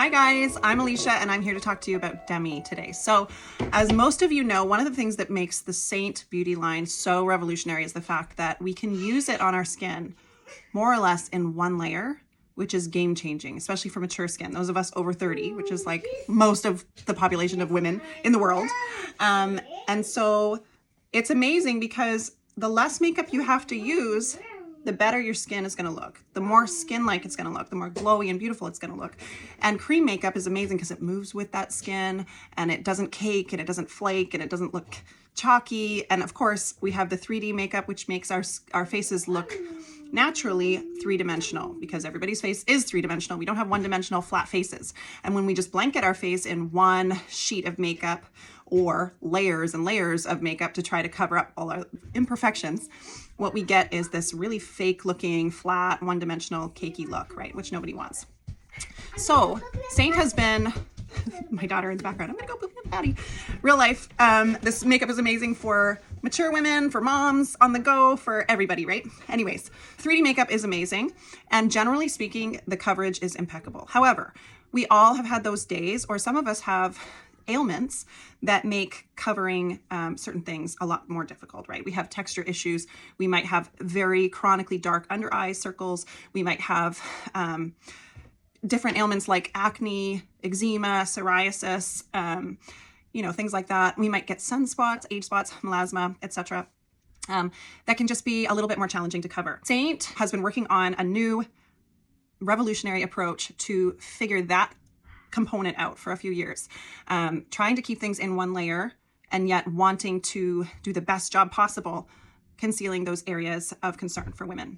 Hi guys, I'm Alicia and I'm here to talk to you about Demi today. So as most of you know, one of the things that makes the Seint beauty line so revolutionary is the fact that we can use it on our skin more or less in one layer, which is game changing, especially for mature skin. Those of us over 30, which is like most of the population of women in the world. And so it's amazing because the less makeup you have to use, the better your skin is going to look. The more skin-like it's going to look, the more glowy and beautiful it's going to look. And cream makeup is amazing because it moves with that skin and it doesn't cake and it doesn't flake and it doesn't look chalky. And of course, we have the 3D makeup, which makes our faces look naturally three-dimensional because everybody's face is three-dimensional. We don't have one-dimensional flat faces. And when we just blanket our face in one sheet of makeup or layers and layers of makeup to try to cover up all our imperfections, what we get is this really fake looking, flat, one-dimensional, cakey look, right? Which nobody wants. So Seint has been, my daughter in the background, I'm gonna go poop in the potty. Real life, this makeup is amazing for mature women, for moms, on the go, for everybody, right? Anyways, 3D makeup is amazing. And generally speaking, the coverage is impeccable. However, we all have had those days, or some of us have ailments that make covering certain things a lot more difficult, right? We have texture issues. We might have very chronically dark under eye circles. We might have different ailments like acne, eczema, psoriasis, things like that. We might get sunspots, age spots, melasma, etc. That can just be a little bit more challenging to cover. Seint has been working on a new revolutionary approach to figure that component out for a few years, trying to keep things in one layer and yet wanting to do the best job possible concealing those areas of concern for women.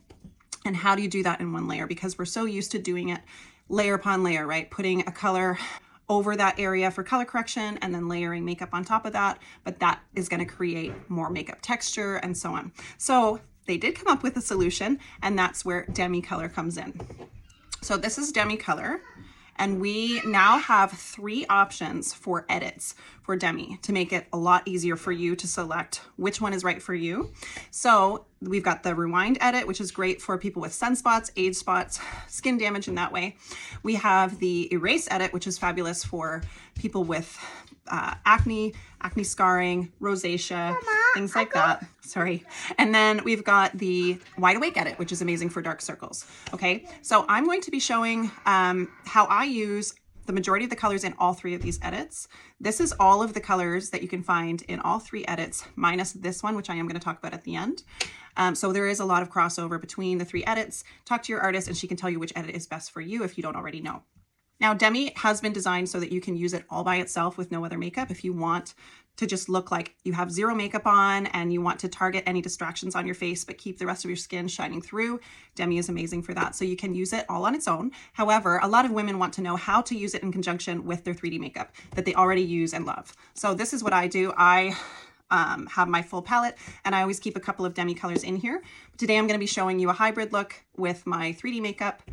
And how do you do that in one layer? Because we're so used to doing it layer upon layer, right? Putting a color over that area for color correction and then layering makeup on top of that, but that is going to create more makeup texture and so on. So they did come up with a solution, and that's where Demi Color comes in. So this is Demi Color. And we now have 3 options for edits for Demi to make it a lot easier for you to select which one is right for you. So we've got the rewind edit, which is great for people with sunspots, age spots, skin damage in that way. We have the erase edit, which is fabulous for people with acne scarring, rosacea, things like that. Sorry. And then we've got the wide awake edit, which is amazing for dark circles. Okay. So I'm going to be showing how I use the majority of the colors in all 3 of these edits. This is all of the colors that you can find in all 3 edits, minus this one, which I am going to talk about at the end. So there is a lot of crossover between the 3 edits. Talk to your artist and she can tell you which edit is best for you if you don't already know. Now, Demi has been designed so that you can use it all by itself with no other makeup. If you want to just look like you have 0 makeup on and you want to target any distractions on your face but keep the rest of your skin shining through, Demi is amazing for that. So you can use it all on its own. However, a lot of women want to know how to use it in conjunction with their 3D makeup that they already use and love. So this is what I do. I have my full palette and I always keep a couple of Demi colors in here. Today I'm going to be showing you a hybrid look with my 3D makeup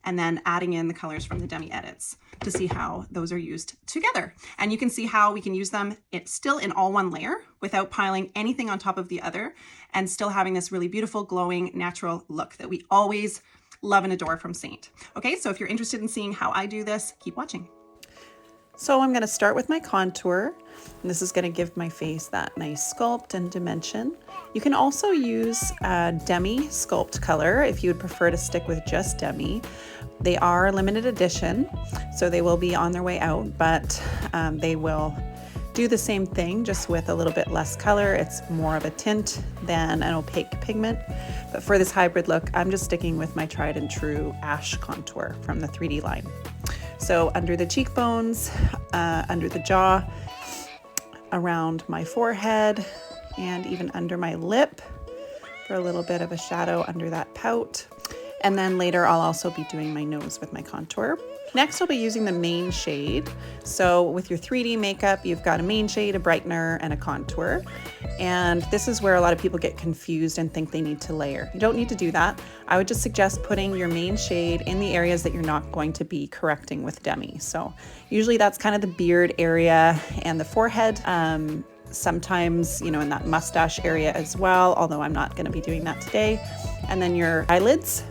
and then adding in the colors from the Demi edits to see how those are used together. And you can see how we can use them still in all one layer without piling anything on top of the other and still having this really beautiful, glowing, natural look that we always love and adore from Seint. Okay, so if you're interested in seeing how I do this, keep watching. So I'm going to start with my contour, and this is going to give my face that nice sculpt and dimension. You can also use Demi Sculpt Color if you would prefer to stick with just Demi. They are limited edition, so they will be on their way out, but they will do the same thing, just with a little bit less color. It's more of a tint than an opaque pigment. But for this hybrid look, I'm just sticking with my tried and true ash contour from the 3D line. So under the cheekbones, under the jaw, around my forehead, and even under my lip for a little bit of a shadow under that pout. And then later I'll also be doing my nose with my contour. Next I'll be using the main shade. So with your 3D makeup, you've got a main shade, a brightener, and a contour. And this is where a lot of people get confused and think they need to layer. You don't need to do that. I would just suggest putting your main shade in the areas that you're not going to be correcting with Demi. So usually that's kind of the beard area and the forehead. Sometimes, in that mustache area as well, although I'm not going to be doing that today. And then your eyelids.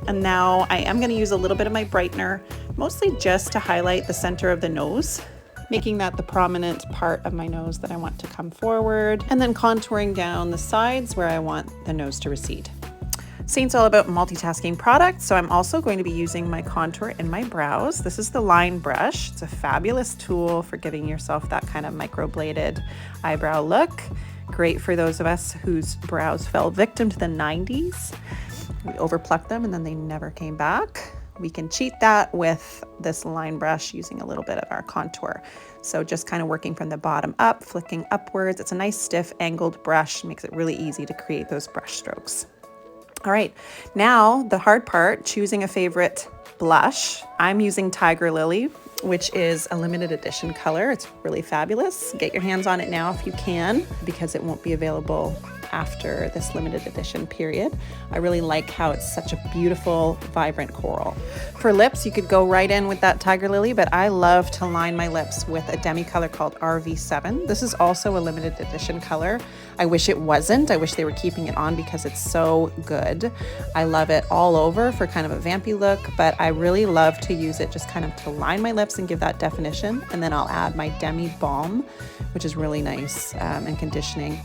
And now I am going to use a little bit of my brightener mostly just to highlight the center of the nose, making that the prominent part of my nose that I want to come forward, and then contouring down the sides where I want the nose to recede. Seint's all about multitasking products, so I'm also going to be using my contour in my brows. This is the line brush. It's a fabulous tool for giving yourself that kind of microbladed eyebrow look. Great for those of us whose brows fell victim to the 90s. We overplucked them and then they never came back. We can cheat that with this line brush using a little bit of our contour. So just kind of working from the bottom up, flicking upwards. It's a nice stiff angled brush, makes it really easy to create those brush strokes. All right, now the hard part, choosing a favorite blush. I'm using Tiger Lily, which is a limited edition color. It's really fabulous. Get your hands on it now if you can, because it won't be available after this limited edition period. I really like how it's such a beautiful, vibrant coral. For lips, you could go right in with that Tiger Lily, but I love to line my lips with a demi color called RV7. This is also a limited edition color. I wish it wasn't. I wish they were keeping it on because it's so good. I love it all over for kind of a vampy look, but I really love to use it just kind of to line my lips and give that definition. And then I'll add my Demi Balm, which is really nice and conditioning.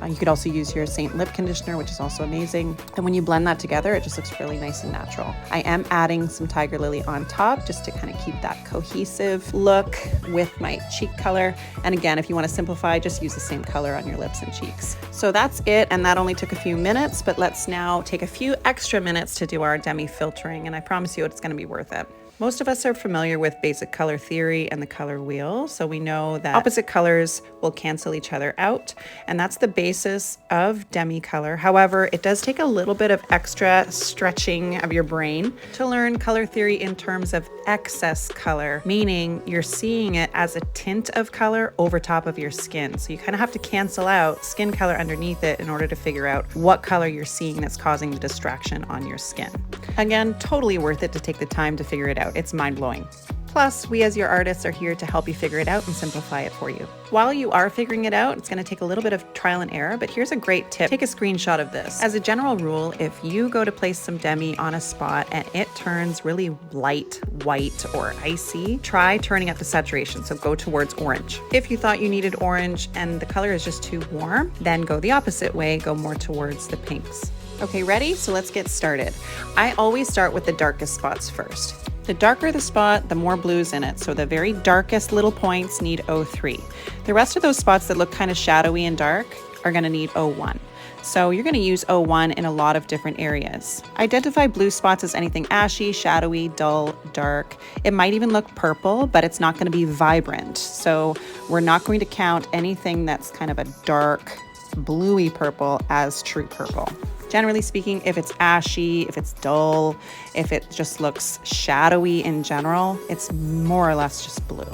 You could also use your Seint lip conditioner, which is also amazing. And when you blend that together, it just looks really nice and natural. I am adding some Tiger Lily on top just to kind of keep that cohesive look with my cheek color. And again, if you want to simplify, just use the same color on your lips and cheeks. So that's it. And that only took a few minutes, but let's now take a few extra minutes to do our demi filtering. And I promise you it's going to be worth it. Most of us are familiar with basic color theory and the color wheel, so we know that opposite colors will cancel each other out, and that's the basis of demi color. However, it does take a little bit of extra stretching of your brain to learn color theory in terms of excess color, meaning you're seeing it as a tint of color over top of your skin. So you kind of have to cancel out skin color underneath it in order to figure out what color you're seeing that's causing the distraction on your skin. Again, totally worth it to take the time to figure it out. It's mind-blowing. Plus, we as your artists are here to help you figure it out and simplify it for you. While you are figuring it out, it's going to take a little bit of trial and error, but here's a great tip. Take a screenshot of this. As a general rule, if you go to place some demi on a spot and it turns really light white or icy, try turning up the saturation, so go towards orange. If you thought you needed orange and the color is just too warm, then go the opposite way, go more towards the pinks. Okay, ready? So let's get started. I always start with the darkest spots first. The darker the spot, the more blues in it. So the very darkest little points need 03. The rest of those spots that look kind of shadowy and dark are going to need 01. So you're going to use 01 in a lot of different areas. Identify blue spots as anything ashy, shadowy, dull, dark. It might even look purple, but it's not going to be vibrant. So we're not going to count anything that's kind of a dark, bluey purple as true purple. Generally speaking, if it's ashy, if it's dull, if it just looks shadowy in general, it's more or less just blue.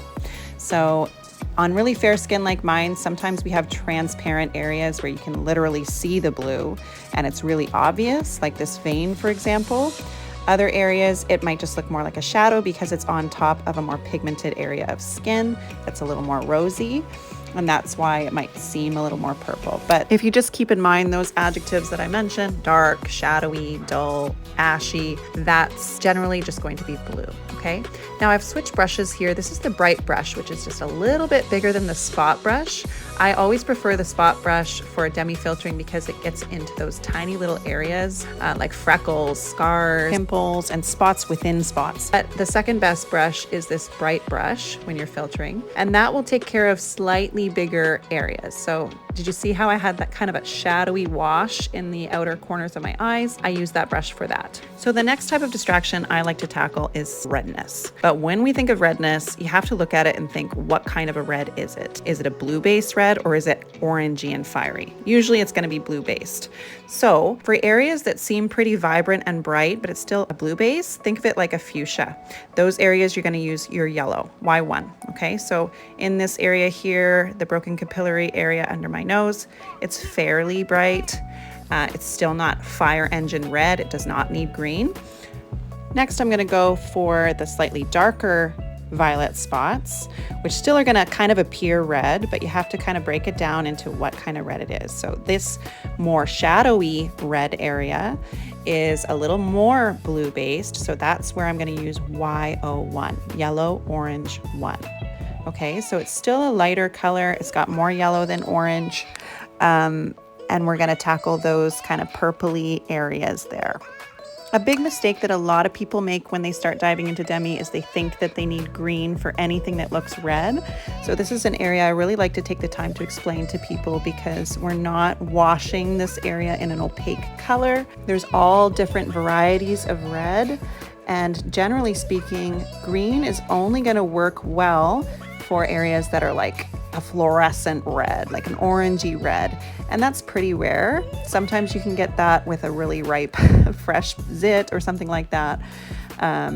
So on really fair skin like mine, sometimes we have transparent areas where you can literally see the blue and it's really obvious, like this vein, for example. Other areas, it might just look more like a shadow because it's on top of a more pigmented area of skin that's a little more rosy. And that's why it might seem a little more purple. But if you just keep in mind those adjectives that I mentioned, dark, shadowy, dull, ashy, that's generally just going to be blue, okay? Now I've switched brushes here. This is the bright brush, which is just a little bit bigger than the spot brush. I always prefer the spot brush for demi filtering because it gets into those tiny little areas like freckles, scars, pimples, and spots within spots. But the second best brush is this bright brush when you're filtering, and that will take care of slightly bigger areas. So did you see how I had that kind of a shadowy wash in the outer corners of my eyes? I use that brush for that. So the next type of distraction I like to tackle is redness. But when we think of redness, you have to look at it and think, what kind of a red is it? Is it a blue-based red or is it orangey and fiery? Usually it's going to be blue-based. So for areas that seem pretty vibrant and bright, but it's still a blue base, think of it like a fuchsia. Those areas you're going to use your yellow, Y1, okay? So in this area here, the broken capillary area under my nose, it's fairly bright. It's still not fire engine red. It does not need green. Next, I'm going to go for the slightly darker violet spots, which still are going to kind of appear red, but you have to kind of break it down into what kind of red it is. So this more shadowy red area is a little more blue based, so that's where I'm going to use Y01, yellow orange 1. Okay, so it's still a lighter color. It's got more yellow than orange, and we're going to tackle those kind of purpley areas there. A big mistake that a lot of people make when they start diving into Demi is they think that they need green for anything that looks red. So this is an area I really like to take the time to explain to people, because we're not washing this area in an opaque color. There's all different varieties of red, and generally speaking, green is only going to work well for areas that are like a fluorescent red, like an orangey red, and that's pretty rare. Sometimes you can get that with a really ripe fresh zit or something like that,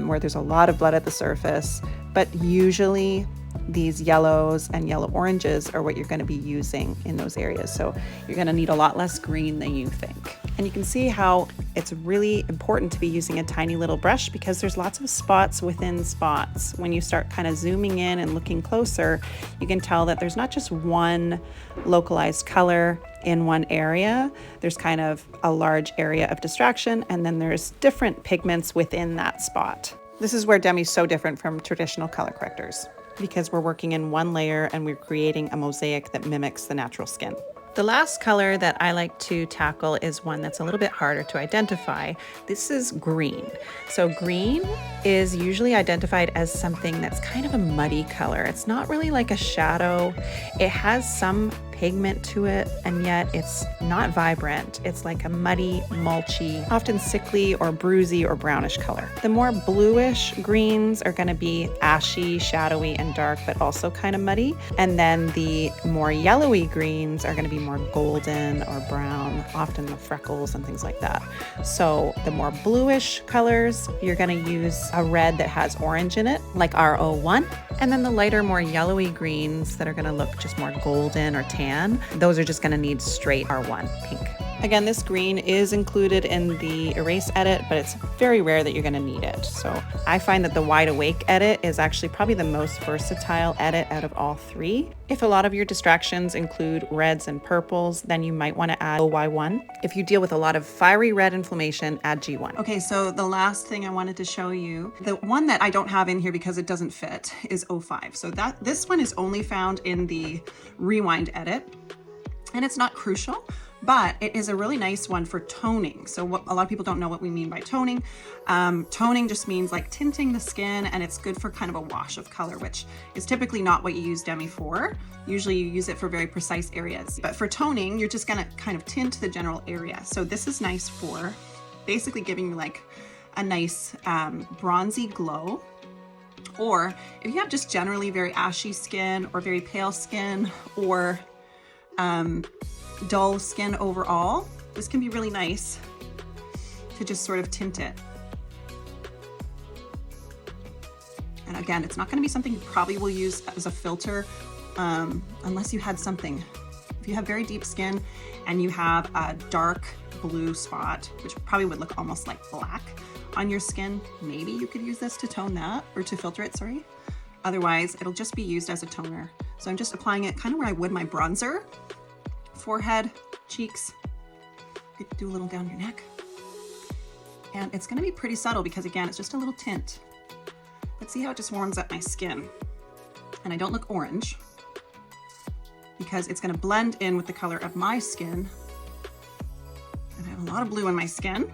where there's a lot of blood at the surface, but usually these yellows and yellow oranges are what you're going to be using in those areas. So you're going to need a lot less green than you think. And you can see how it's really important to be using a tiny little brush, because there's lots of spots within spots. When you start kind of zooming in and looking closer, you can tell that there's not just one localized color in one area. There's kind of a large area of distraction, and then there's different pigments within that spot. This is where Demi's so different from traditional color correctors, because we're working in one layer and we're creating a mosaic that mimics the natural skin. The last color that I like to tackle is one that's a little bit harder to identify. This is green. So green is usually identified as something that's kind of a muddy color. It's not really like a shadow. It has some pigment to it, and yet it's not vibrant. It's like a muddy, mulchy, often sickly or bruisey or brownish color. The more bluish greens are going to be ashy, shadowy, and dark, but also kind of muddy. And then the more yellowy greens are going to be more golden or brown, often the freckles and things like that. So the more bluish colors, you're going to use a red that has orange in it, like R01. And then the lighter, more yellowy greens that are going to look just more golden or tan, those are just going to need straight R1 pink. Again, this green is included in the erase edit, but it's very rare that you're going to need it. So I find that the wide awake edit is actually probably the most versatile edit out of all three. If a lot of your distractions include reds and purples, then you might want to add OY1. If you deal with a lot of fiery red inflammation, add G1. Okay, so the last thing I wanted to show you, the one that I don't have in here because it doesn't fit, is O5. So this one is only found in the rewind edit, and it's not crucial, but it is a really nice one for toning. So a lot of people don't know what we mean by toning. Toning just means like tinting the skin, and it's good for kind of a wash of color, which is typically not what you use Demi for. Usually you use it for very precise areas. But for toning, you're just gonna kind of tint the general area. So this is nice for basically giving you like a nice bronzy glow. Or if you have just generally very ashy skin or very pale skin, or dull skin overall, this can be really nice to just sort of tint it. And again, it's not going to be something you probably will use as a filter unless you had something. If you have very deep skin and you have a dark blue spot, which probably would look almost like black on your skin, maybe you could use this to tone that, or to filter it, sorry. Otherwise, it'll just be used as a toner. So I'm just applying it kind of where I would my bronzer. Forehead, cheeks, do a little down your neck. And it's gonna be pretty subtle because again, it's just a little tint. But see how it just warms up my skin. And I don't look orange because it's gonna blend in with the color of my skin. And I have a lot of blue in my skin,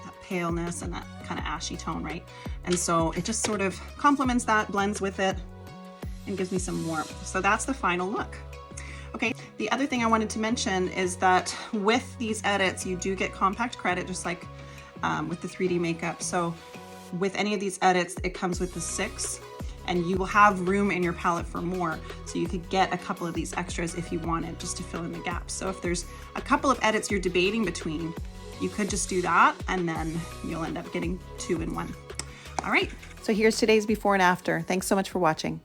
that paleness and that kind of ashy tone, right? And so it just sort of complements that, blends with it, and gives me some warmth. So that's the final look. Okay, the other thing I wanted to mention is that with these edits, you do get compact credit, just like with the 3D makeup. So with any of these edits, it comes with the 6, and you will have room in your palette for more. So you could get a couple of these extras if you wanted, just to fill in the gaps. So if there's a couple of edits you're debating between, you could just do that, and then you'll end up getting 2 in 1. All right, so here's today's before and after. Thanks so much for watching.